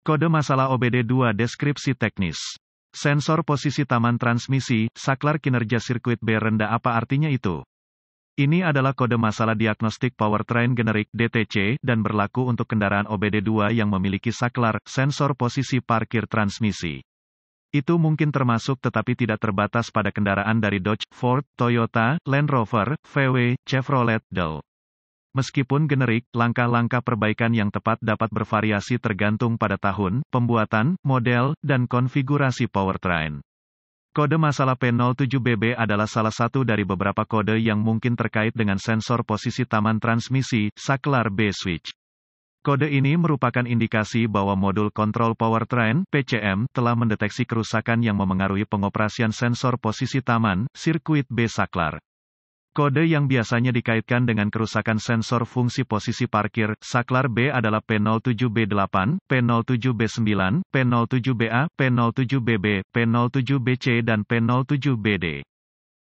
Kode masalah OBD2 deskripsi teknis. Sensor posisi taman transmisi, saklar kinerja sirkuit B rendah apa artinya itu? Ini adalah kode masalah diagnostik powertrain generik DTC dan berlaku untuk kendaraan OBD2 yang memiliki saklar, sensor posisi parkir transmisi. Itu mungkin termasuk tetapi tidak terbatas pada kendaraan dari Dodge, Ford, Toyota, Land Rover, VW, Chevrolet, Dell. Meskipun generik, langkah-langkah perbaikan yang tepat dapat bervariasi tergantung pada tahun, pembuatan, model, dan konfigurasi powertrain. Kode masalah P07BB adalah salah satu dari beberapa kode yang mungkin terkait dengan sensor posisi taman transmisi, saklar B-switch. Kode ini merupakan indikasi bahwa modul kontrol powertrain, PCM, telah mendeteksi kerusakan yang memengaruhi pengoperasian sensor posisi taman, sirkuit B saklar. Kode yang biasanya dikaitkan dengan kerusakan sensor fungsi posisi parkir, saklar B adalah P07B8, P07B9, P07BA, P07BB, P07BC dan P07BD.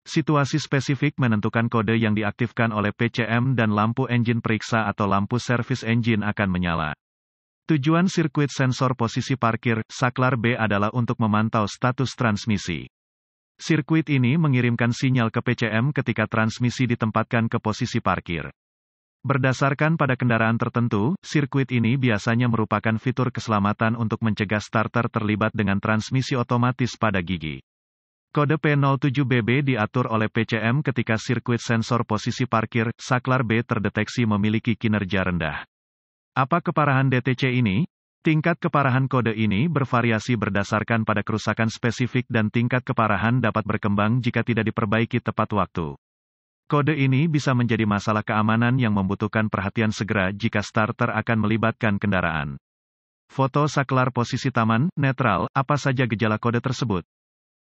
Situasi spesifik menentukan kode yang diaktifkan oleh PCM dan lampu engine periksa atau lampu servis engine akan menyala. Tujuan sirkuit sensor posisi parkir, saklar B adalah untuk memantau status transmisi. Sirkuit ini mengirimkan sinyal ke PCM ketika transmisi ditempatkan ke posisi parkir. Berdasarkan pada kendaraan tertentu, sirkuit ini biasanya merupakan fitur keselamatan untuk mencegah starter terlibat dengan transmisi otomatis pada gigi. Kode P07BB diatur oleh PCM ketika sirkuit sensor posisi parkir, saklar B terdeteksi memiliki kinerja rendah. Apa keparahan DTC ini? Tingkat keparahan kode ini bervariasi berdasarkan pada kerusakan spesifik dan tingkat keparahan dapat berkembang jika tidak diperbaiki tepat waktu. Kode ini bisa menjadi masalah keamanan yang membutuhkan perhatian segera jika starter akan melibatkan kendaraan. Foto saklar posisi taman, netral, apa saja gejala kode tersebut?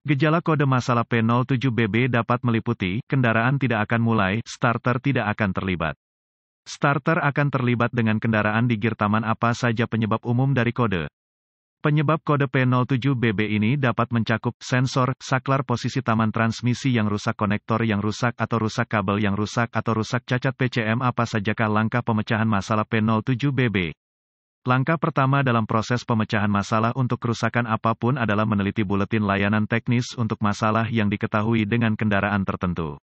Gejala kode masalah P07BB dapat meliputi, kendaraan tidak akan mulai, starter tidak akan terlibat. Starter akan terlibat dengan kendaraan di gear taman apa saja penyebab umum dari kode. Penyebab kode P07BB ini dapat mencakup sensor, saklar posisi taman transmisi yang rusak, konektor yang rusak atau rusak kabel yang rusak atau rusak cacat PCM. Apa sajakah langkah pemecahan masalah P07BB? Langkah pertama dalam proses pemecahan masalah untuk kerusakan apapun adalah meneliti buletin layanan teknis untuk masalah yang diketahui dengan kendaraan tertentu.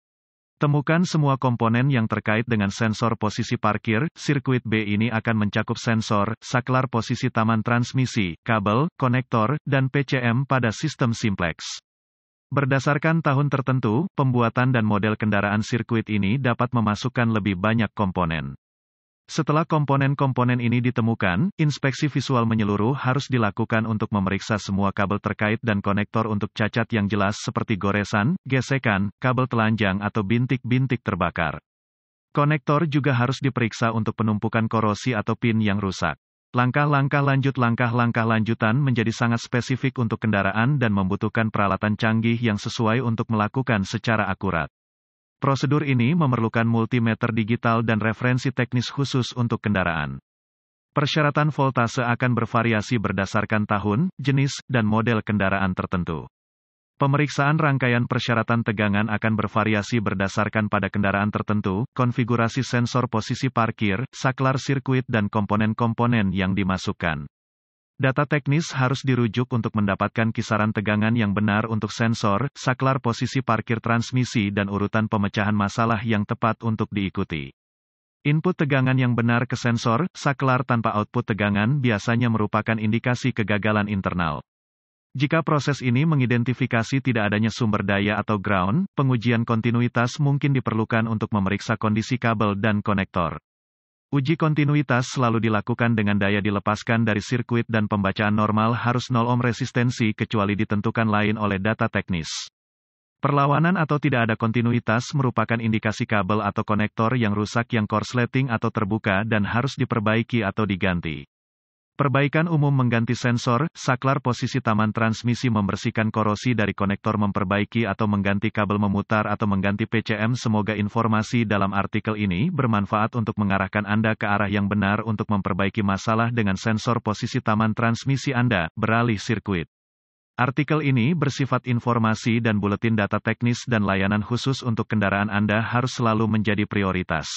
Temukan semua komponen yang terkait dengan sensor posisi parkir, sirkuit B ini akan mencakup sensor, saklar posisi taman transmisi, kabel, konektor, dan PCM pada sistem simplex. Berdasarkan tahun tertentu, pembuatan dan model kendaraan sirkuit ini dapat memasukkan lebih banyak komponen. Setelah komponen-komponen ini ditemukan, inspeksi visual menyeluruh harus dilakukan untuk memeriksa semua kabel terkait dan konektor untuk cacat yang jelas seperti goresan, gesekan, kabel telanjang atau bintik-bintik terbakar. Konektor juga harus diperiksa untuk penumpukan korosi atau pin yang rusak. Langkah-langkah lanjutan menjadi sangat spesifik untuk kendaraan dan membutuhkan peralatan canggih yang sesuai untuk melakukan secara akurat. Prosedur ini memerlukan multimeter digital dan referensi teknis khusus untuk kendaraan. Persyaratan voltase akan bervariasi berdasarkan tahun, jenis, dan model kendaraan tertentu. Pemeriksaan rangkaian persyaratan tegangan akan bervariasi berdasarkan pada kendaraan tertentu, konfigurasi sensor posisi parkir, saklar sirkuit dan komponen-komponen yang dimasukkan. Data teknis harus dirujuk untuk mendapatkan kisaran tegangan yang benar untuk sensor, saklar posisi parkir transmisi dan urutan pemecahan masalah yang tepat untuk diikuti. Input tegangan yang benar ke sensor, saklar tanpa output tegangan biasanya merupakan indikasi kegagalan internal. Jika proses ini mengidentifikasi tidak adanya sumber daya atau ground, pengujian kontinuitas mungkin diperlukan untuk memeriksa kondisi kabel dan konektor. Uji kontinuitas selalu dilakukan dengan daya dilepaskan dari sirkuit dan pembacaan normal harus 0 ohm resistensi kecuali ditentukan lain oleh data teknis. Perlawanan atau tidak ada kontinuitas merupakan indikasi kabel atau konektor yang rusak yang korsleting atau terbuka dan harus diperbaiki atau diganti. Perbaikan umum mengganti sensor, saklar posisi taman transmisi, membersihkan korosi dari konektor, memperbaiki atau mengganti kabel, memutar atau mengganti PCM. Semoga informasi dalam artikel ini bermanfaat untuk mengarahkan Anda ke arah yang benar untuk memperbaiki masalah dengan sensor posisi taman transmisi Anda, beralih sirkuit. Artikel ini bersifat informasi dan buletin data teknis dan layanan khusus untuk kendaraan Anda harus selalu menjadi prioritas.